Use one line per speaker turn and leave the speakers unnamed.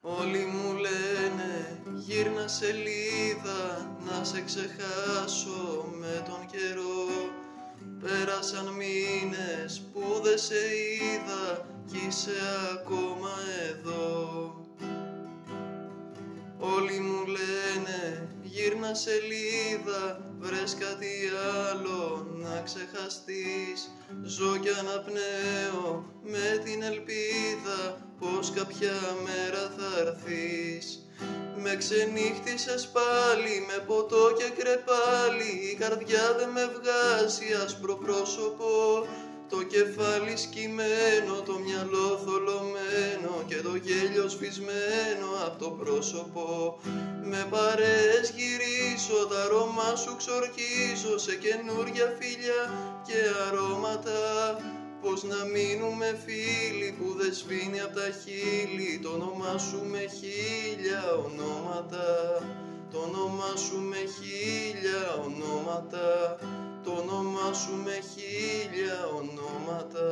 Όλοι μου λένε γύρνα σελίδα να σε ξεχάσω με τον καιρό. Πέρασαν μήνες που δεν σε είδα κι είσαι ακόμα εδώ. Όλοι μου λένε γύρνα σελίδα, βρες κάτι άλλο να ξεχαστείς. Ζω κι αναπνέω με την ελπίδα πως κάποια μέρα θα έρθεις. Με ξενύχτησες πάλι με ποτό και κρεπάλι, η καρδιά δεν με βγάζει άσπρο πρόσωπο. Το κεφάλι σκυμμένο, το μυαλό θολωμένο και το γέλιο σβησμένο απ' το πρόσωπο. Με παρέες γυρίζω, τα αρώμα σου ξορκίζω σε καινούρια φιλιά και αρώματα. Πώς να μείνουμε φίλοι που δεν σβήνει απ' τα χείλη το όνομά σου με χίλια ονόματα. Το όνομά σου με χίλια ονόματα. Το όνομά σου με χίλια ονόματα.